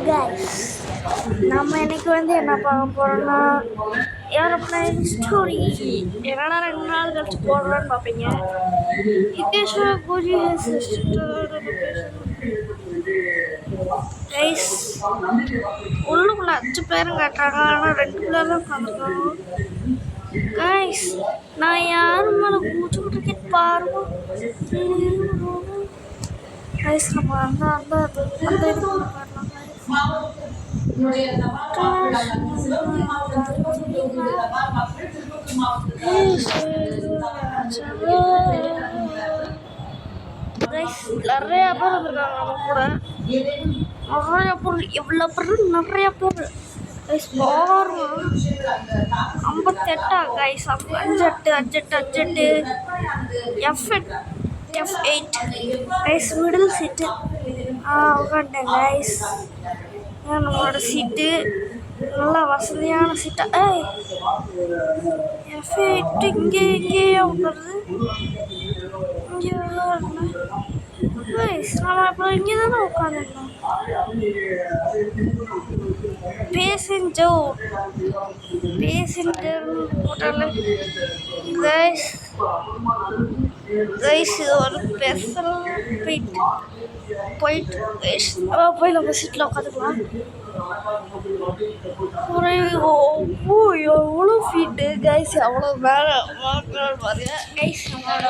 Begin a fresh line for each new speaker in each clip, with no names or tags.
Guys நம்ம இன்னைக்கு என்ன பார்க்க போகிறோம்னா ஏரோப்ளைன் ஸ்டோரி. என்னடா 2 நாள் கழிச்சு போடுறோன்னு பார்ப்பீங்க. இகேஷா கோஜி கைஸ் உள்ளுக்குள்ள 5 பேரும் காட்டுறாங்க, ஆனால் 2 பேர் தான் காட்டுறாங்க. கைஸ் நான் யார் மேலே கூச்சுக்கிட்டு பாருங்க கைஸ். நம்ம அந்த இது நிறைய பேர் இருக்காங்க நம்ம கூட. நிறைய பேர், எவ்வளோ பேர், நிறைய பேர் கைஸ். பாருங்க 58 கைஸ். 58 F8 guys. மிடில் சீட்டு உட்காண்டேன் கைஸ். நம்மளோட சீட்டு நல்லா வசதியான சீட்டா. F8 இங்கேயே உட்காருது. இங்கே கைஸ் நம்ம அப்புறம் இங்கே தானே உட்காந்துருந்தோம். Passenger போட்டால guys. இது ஒரு ஸ்பெஷல் போயிட்டு கைஸ் போய் நம்ம சீட்டில் உட்காந்துக்கலாம். எவ்வளோ ஃபீட்டு கைஸ், எவ்வளோ மேலே பாருங்க கைஸ். நம்மளோட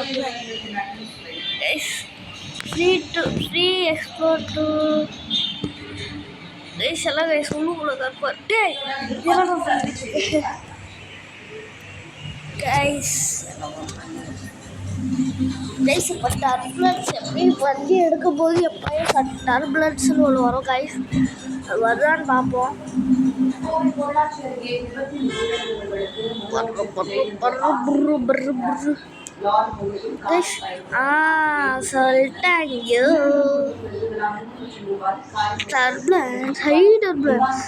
guys free explore to guys எல்லாம் கைஸ் உள்ளுக்குள்ள தான் இருப்பார். கைஸ் கைஸ் இப்போ டர்புலன்ஸ் எப்படி வண்டி எடுக்கும் போது எப்பயும் டர்புலன்ஸ்னு ஒன்று வரும் கைஸ். அது வருதான்னு பார்ப்போம். சொல்லிட்டாங்க டர்புலன்ஸ், ஹை டர்புலன்ஸ்.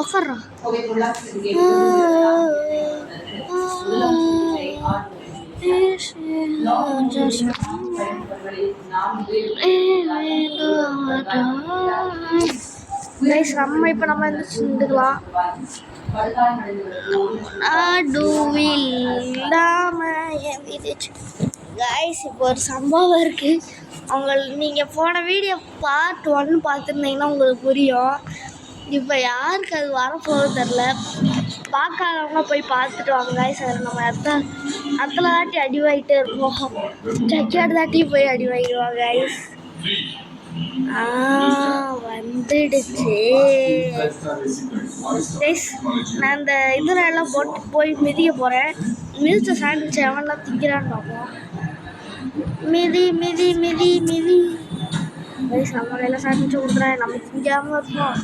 உக்கார்றா கைஸ். நம்ம நின்றுக்கலாம். கைஸ் இப்போ ஒரு சம்பவம் இருக்குது. நீங்கள் போன வீடியோ பார்ட் 1 பார்த்துருந்தீங்கன்னா உங்களுக்கு புரியும். இப்போ யாருக்கு அது வரப்போகுது தெரில. பார்க்காதவங்க போய் பார்த்துட்டு வாங்க கைஸ். அது நம்ம அத்தனை தாட்டி அடிவாகிட்டே இருப்போம். செக்காடு தாட்டி போய் அடிவாகிடுவாங்க கைஸ். வந்துடுச்சு கைஸ். நான் இந்த இதில் எல்லாம் போட்டு போய் மிதிக்க போகிறேன். மிதிச்ச சாண்ட்விச் எவன்லாம் திங்கிறான்னு பார்ப்போம். மிதி கைஸ். நம்மளெல்லாம் சாண்ட்விச் கொடுக்குறேன். நம்ம திங்காமல் இருப்போம்.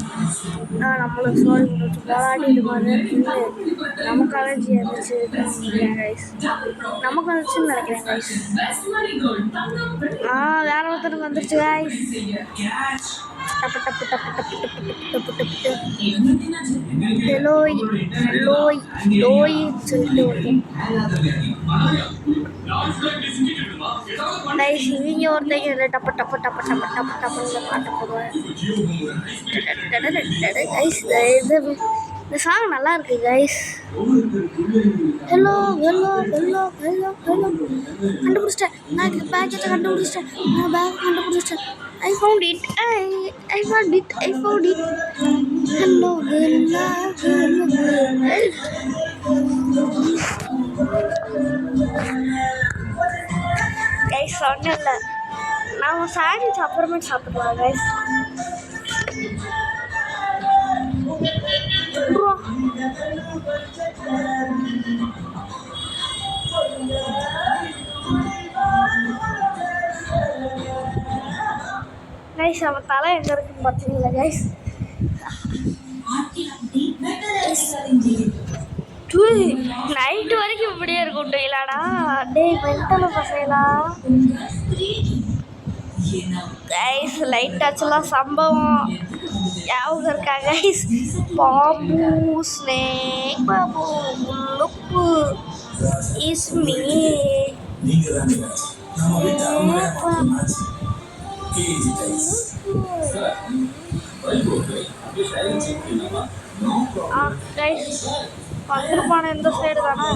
நம்மளுக்கு சோறு கொடுத்து போராடிட்டு மாதிரி நமக்கு அலர்ஜி இருந்துச்சு கைஸ். நமக்கு வந்துச்சுன்னு நினைக்கிறேன் கைஸ். வேற ஒருத்தருக்கு வந்துருச்சு கைஸ். டப்பு டப்பு டப்பு டப்பு டப்பு டப்பு டப்பு லோய் சொல்லிட்டு வருவோம் கைஸ். இவங்க ஒருத்தங்க டப்பு டப்பு டப்பு டப்பு டப்பு டப்புன்னு பாட்டு போடுவேன் கைஸ். இந்த சாங் நல்லா இருக்கு கைஸ். ஹலோ கண்டுபிடிச்சிட்டேன். நான் பேக்கெட்டை கண்டுபிடிச்சிட்டேன். I found it. Hello. Guys சொன்னல நான் சாண்ட்விச் அப்புறமே சாப்பிடுவேன் கைஸ். கைஸ் அவன் தலை எங்கே இருக்குன்னு பார்த்தீங்களா கைஸ். நைட்டு வரைக்கும் இப்படியே இருக்கும் டெய்லாடா. மென்டல் பசங்களா கைஸ். லைட் டச்லாம் சம்பவம் ஞாபகம் இருக்கா கைஸ். பாம்பு, ஸ்னேக் பாபு, லுப்பு is me. Easy guys. Guys வந்துருப்பான இந்த சைடு தானே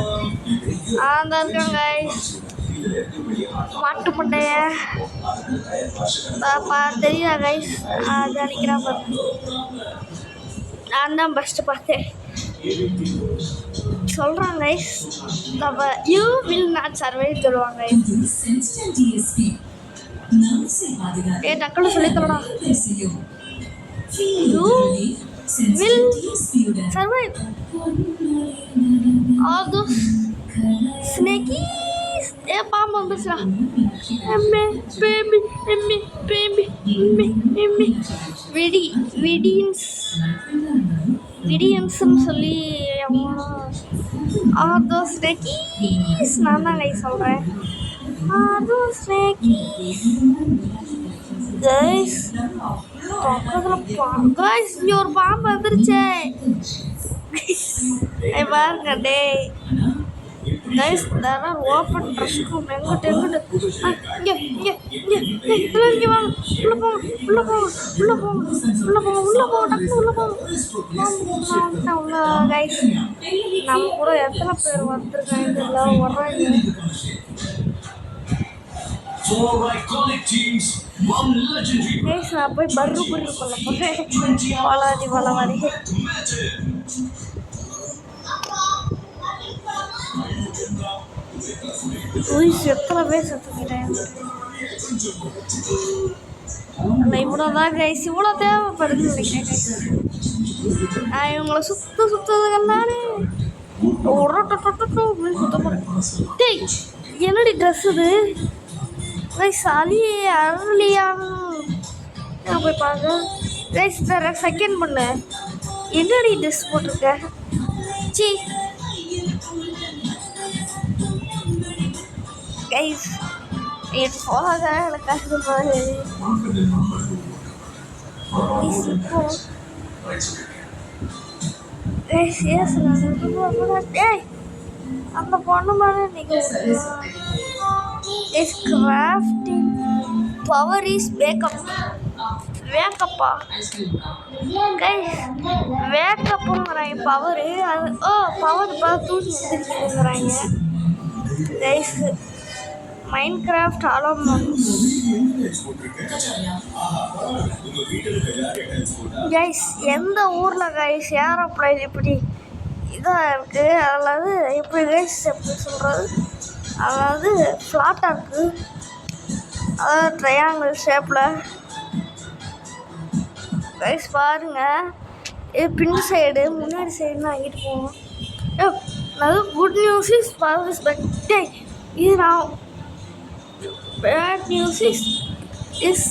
அந்த இருக்காங்க கைஸ் மாட்டு மண்டைய தெரியுதா கைஸ் அது அடிக்கிறான் பாரு நான் தான் ஃபஸ்ட்டு பார்த்தேன் சொல்கிறாங்க கைஸ் நம்ம யூ வில் நாட் சர்வை சொல்லுவாங்க ஏ டக்குன்னு சொல்லி தரடா you will survive all those snakies ஏ பாம்பு வந்துச்சுடா எம்மே பேபி எம்மே பேபி எம்மே எம்மே விடியன்ஸ்ன்னு சொல்லி all those snakies நான் தான் கை சொல்கிறேன் all those snakies guys guys இங்கே ஒரு பாம்பு வந்துருச்சே பாருங்க டே கைஸ் தானே ஓப்பன் ட்ரெஸ் ரூம் எங்கிட்ட இங்கே இங்கே இங்கே இங்கே வாங்க உள்ளே போங்க உள்ள கைஸ் நம்ம கூட எத்தனை பேர் வந்திருக்காங்க இதெல்லாம் வர்றாங்க நான் போய் பர்ரு பண்ண போகிறேன் வளவாடி எத்தனை பேர் செத்துக்கிட்டேன் இவ்வளோதான் கைஸ் இவ்வளோ தேவைப்படுதுன்னு நினைக்கிறேன் கைஸ் இவங்களை சுற்றுறதுக்கெல்லானே டேய் என்னடி ட்ரெஸ் இது கைஸ் அரளியான்னு நான் போய் பார்க்க கைஸ் செகண்ட் பண்ணு என்னடி ட்ரெஸ் போட்டிருக்க சி கைஸ் இது போகாத எனக்கு கஷ்டமாக ஏய் அந்த பொண்ணு மாதிரி நீங்கள் is crafting power is wake-up guys wake-upங்கிறாங்க பவரு அது பவர் தூக்கி எடுத்துக்கிறாங்க கைஸ் மைன்கிராஃப்ட் அலோமன்ஸ் கைஸ் எந்த ஊரில் கைஸ் ஏரோப்ளைன் இப்படி இதாக இருக்குது அதாவது எப்படி கைஸ் எப்படி சொல்கிறது அதாவது ஃப்ளாட்டாக இருக்குது அதாவது ட்ரையாங்கிள் ஷேப்பில் கைஸ் பாருங்கள் இது பின் சைடு முன்னாடி சைடு வாங்கிட்டு போவோம் அது good news is power but இது நான் bad news is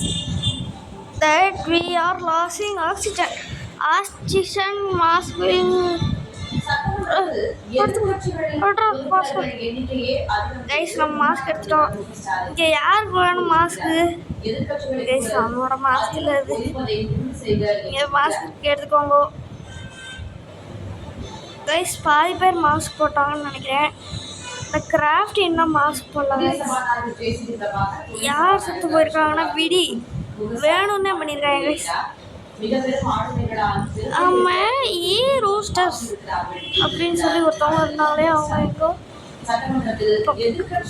that we are losing oxygen mask will guys நம்ம மாஸ்க் எடுத்துட்டோம் இங்கே யாருக்கு வேணும் மாஸ்க்கு கைஸ் நம்மளோட மாஸ்க் இல்லை இது இங்கே மாஸ்க் எடுத்துக்கோங்க கைஸ் பாதி பேர் மாஸ்க் போட்டாங்கன்னு நினைக்கிறேன் இந்த கிராஃப்ட் என்ன மாஸ்க் போடலாம் யார் செத்து போயிருக்காங்கன்னா விடி வேணும்னே பண்ணியிருக்காங்க கைஸ் ஆமாம் ரோஸ்டர்ஸ் அப்படின்னு சொல்லி ஒருத்தவங்க இருந்தாலே அவங்க எங்கோ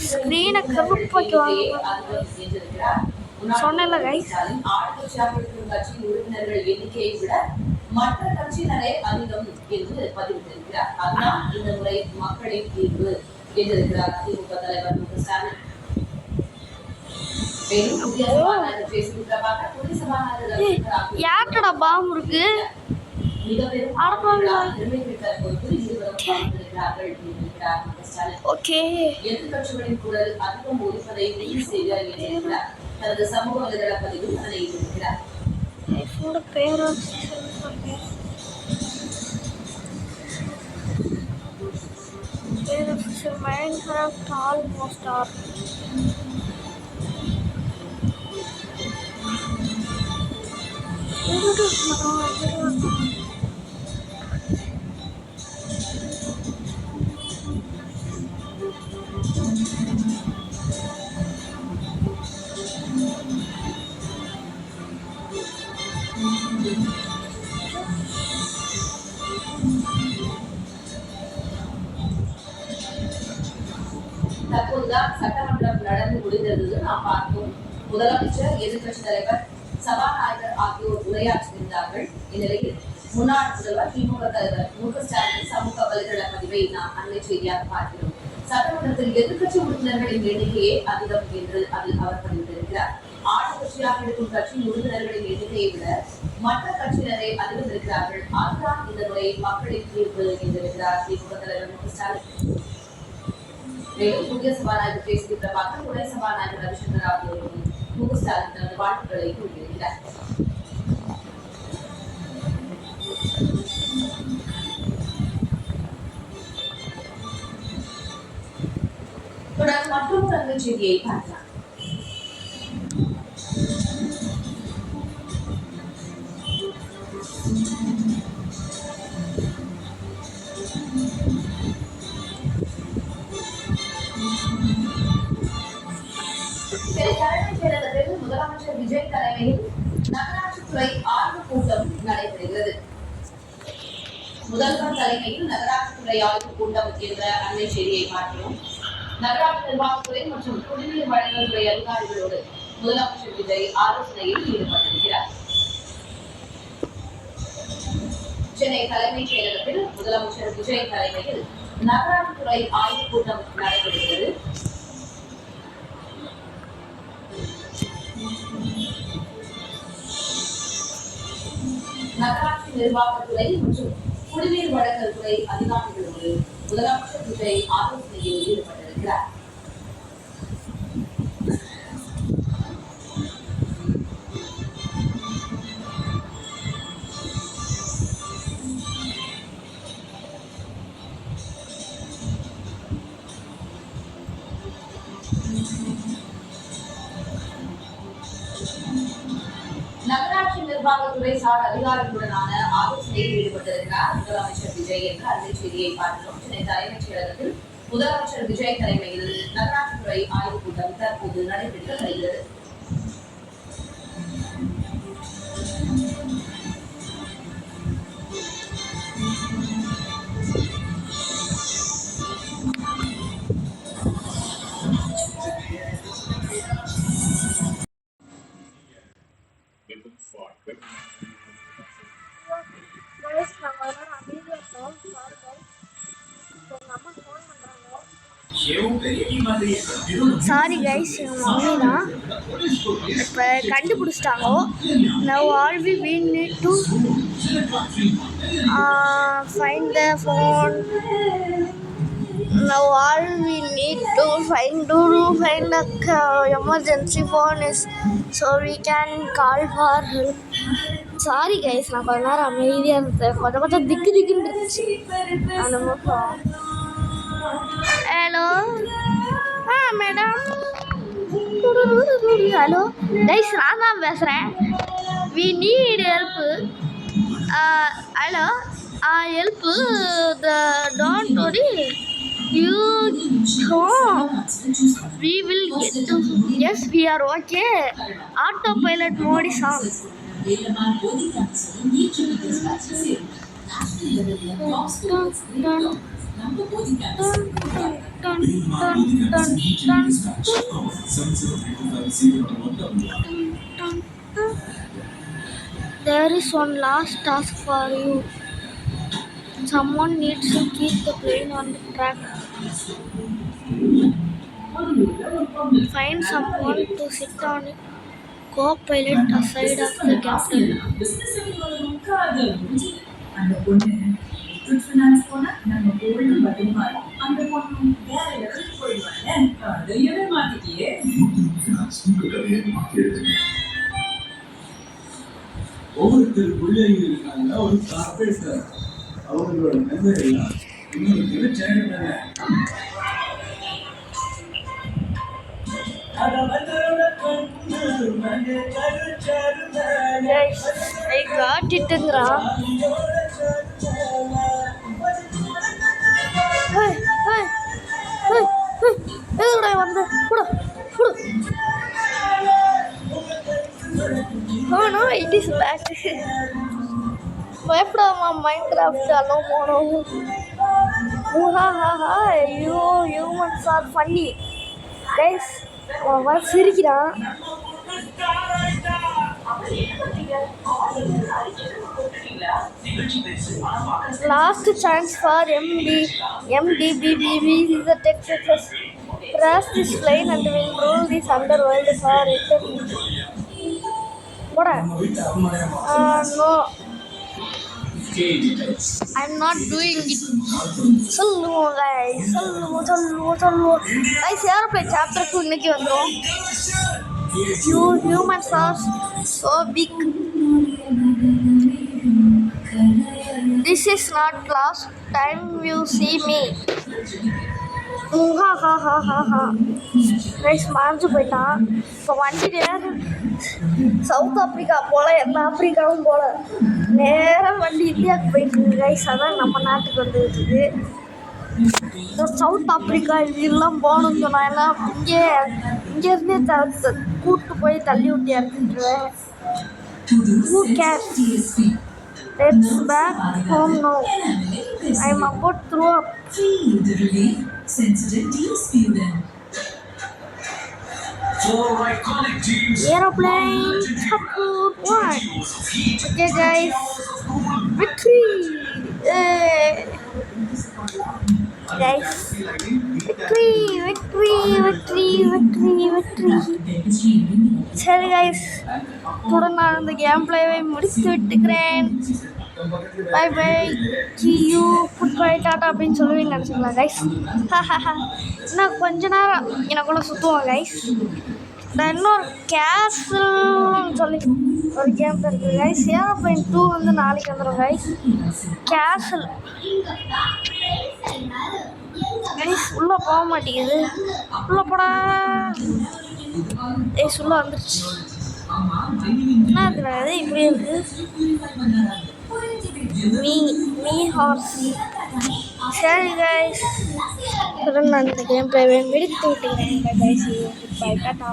ஸ்க்ரீனை கருப்பாக்குவாங்க சொன்னல கைஸ் மற்ற கட்சியினரே அதிகம் என்று பதிவிட்டிருக்கிறார். அதனால் இந்த முறை மக்களின் தீர்வு என்றிருக்கிறார் திமுக தலைவர் மு.க. ஸ்டாலின். யார்கிட்ட பாம்பு இருக்கு ஓகே எதிர்கட்சிகளின் குரல் அதிகம் ஒலிப்பதை உறுதி செய்தார் என்றிருக்கிறார். தனது சமூக வலைதள பதிவில் அதனை எழுதியிருக்கிறார். Minecraft almost are
தற்போதுதான் சட்டமன்றம் நடந்து முடிந்தது நாம் பார்த்தோம். முதலமைச்சர், எதிர்கட்சி தலைவர், சபாநாயகர் ஆகியோர் உரையாற்றியிருந்தார்கள். இந்நிலையில் முன்னாள் முதல்வர் திமுக தலைவர் மு.க.ஸ்டாலின் சமூக வலைதள பதிவை நாம் அண்மை செய்தியாக பார்க்கிறோம். சட்டமன்றத்தில் எதிர்கட்சி உறுப்பினர்களின் எண்ணிக்கையே அதிகம் என்று அதில் அவர் பதிவிட்டிருக்கிறார். ஆளுங்கட்சியாக இருக்கும் கட்சியின் உறுப்பினர்களின் எண்ணிக்கையை விட மற்ற கட்சியினரை அதிகம் இருக்கிறார்கள். அதுதான் இந்த முறை மக்களின் தீர்ப்பு என்றிருக்கிறார் திமுக தலைவர் மு.க.ஸ்டாலின். மேலும் புதிய சபாநாயகர் பேசிய பிரபாகர், துணை சபாநாயகர் ரவிசங்கர் ஆகியோரும் மு.க.ஸ்டாலின் தனது வாழ்த்துக்களை கூறியிருக்கிறார். தொடர்ந்து மற்றொரு தங்க செய்தியை பார்க்கலாம். தலைமைச் செயலகத்தில் முதலமைச்சர் விஜய் தலைமையில் நகராட்சித்துறை ஆய்வுக் கூட்டம் நடைபெறுகிறது. முதல்வர் தலைமையில் நகராட்சித்துறை ஆய்வுக் கூட்டம் என்ற அண்மை செய்தியை பார்க்கிறோம். நகராட்சி நிர்வாகத்துறை மற்றும் குடிநீர் வழங்கல் துறை அதிகாரிகளோடு முதலமைச்சர் விஜய் ஆலோசனையில் ஈடுபட்டிருக்கிறார். சென்னை தலைமைச் செயலகத்தில் முதலமைச்சர் விஜய் தலைமையில் நகராட்சித்துறை ஆய்வுக் கூட்டம் நடைபெறுகிறது. நகராட்சி நிர்வாகத்துறை மற்றும் குடிநீர் வழங்கல் துறை அதிகாரிகளோடு முதலமைச்சர் விஜய் ஆலோசனையில் ஈடுபட்டிருக்கிறார். நகராட்சி நிர்வாகத்துறை சார் அதிகாரிகளுடனான ஆலோசனையில் ஈடுபட்டிருக்கிறார் முதலமைச்சர் விஜய் என்ற அண்மை செய்தியை பார்க்கிறோம். சென்னை தலைமைச் செயலகத்தில் முதலமைச்சர் விஜய் தலைமையில் நகராட்சித்துறை ஆய்வுக் கூட்டம் தற்போது நடைபெற்று வருகிறது.
சாரி கைஸ், எங்கள் மம்மி தான் இப்போ கண்டுபிடிச்சிட்டாங்க. Now all we need to find the phone. Now all we need to find the emergency phone is so we can call for help. Sorry guys, நான் கொஞ்ச நேரம் அமைதியாக இருந்தேன். கொஞ்சம் திக்குன்னு இருந்துச்சு. அந்த மட்டும் ஹலோ மேடம், ஹலோ கைஸ், நான் தான் பேசுகிறேன். We need help. Hello help. Don't worry, you we will get to. Yes, we are okay. Autopilot mode is on. There is one last task for you. Someone needs to keep the plane on the track. Find someone to sit on it. Co-pilot aside of the captain. அந்த பொண்ணு good finance போனா நம்ம gold பட்டமா அந்த பொண்ணு வேற லெவலுக்கு போயிடுவாங்க. அதையவே மாத்திட்டியே. ஒவ்வொருத்தருக்குள்ளே இருக்காங்க ஒரு கார்பரேட்டர். அவங்களோட மெமரி எல்லாம் இன்னொரு channel. I got it. Oh no, it is bad. Back. பயப்படாமா மைன்கிராஃப்ட் அலோ போனோம். ஐயோ ஹியூமன்ஸ் ஆர் ஃபன்னி கைஸ். அவன் சிரிக்கிறான். Last chance for MDBBB is the Texas. Cross this line and will rule this underworld for eternity. What? No. I'm not doing it. Solluvo guys. Guys, yaar play chapter 2 இன்னைக்கு வந்துரும். You humans are so big. This is not last time you see me. Guys மறைஞ்சு போயிட்டான். இப்போ வண்டிட்டு south Africa போல் எல்லா ஆப்பிரிக்காவும் போல் நேராக வண்டி இந்தியாவுக்கு போயிட்டுருக்கு கைஸ். அதான் நம்ம நாட்டுக்கு வந்துட்டு இருக்கு. சவுத் ஆப்பிரிக்கா இதெல்லாம் போகணும்னு சொன்னா எல்லாம் இங்கேருந்தே கூப்பிட்டு போய் தள்ளி விட்டு இறக்கிட்டுருவேன். Who cares? Let's back home now. I'm about to throw up. Aeroplane support one. Okay guys, victory! Guys, victory! சரி கைஸ், தொடர்ந்து நான் இந்த கேம் பிளேவை முடித்து விட்டுக்கிறேன். Bye bye, see you, goodbye, tata அப்படின்னு சொல்லுவீங்கன்னு நினச்சிக்கலாம் கைஸ். இன்னும் கொஞ்ச நேரம் எனக்குள்ள சுற்றுவோம் கைஸ். நான் இன்னொரு கேஸ்ன்னு சொல்லி ஒரு கேம் தான் இருக்குது கைஸ். ஏரோப்ளைன் 2 வந்து நாளைக்கு வந்துடும் கைஸ். கேசல் கைஸ் உள்ளே போக மாட்டேங்குது. உள்ளே போடா கைஸ். உள்ளே வந்துருச்சு. என்ன இருக்கிறது இப்படி இருக்கு? Me hours. சரி கைஸ், நான் இந்த கேம் பிளேவை முடித்து விட்டுக்கிறேன் கைஸ். By tata.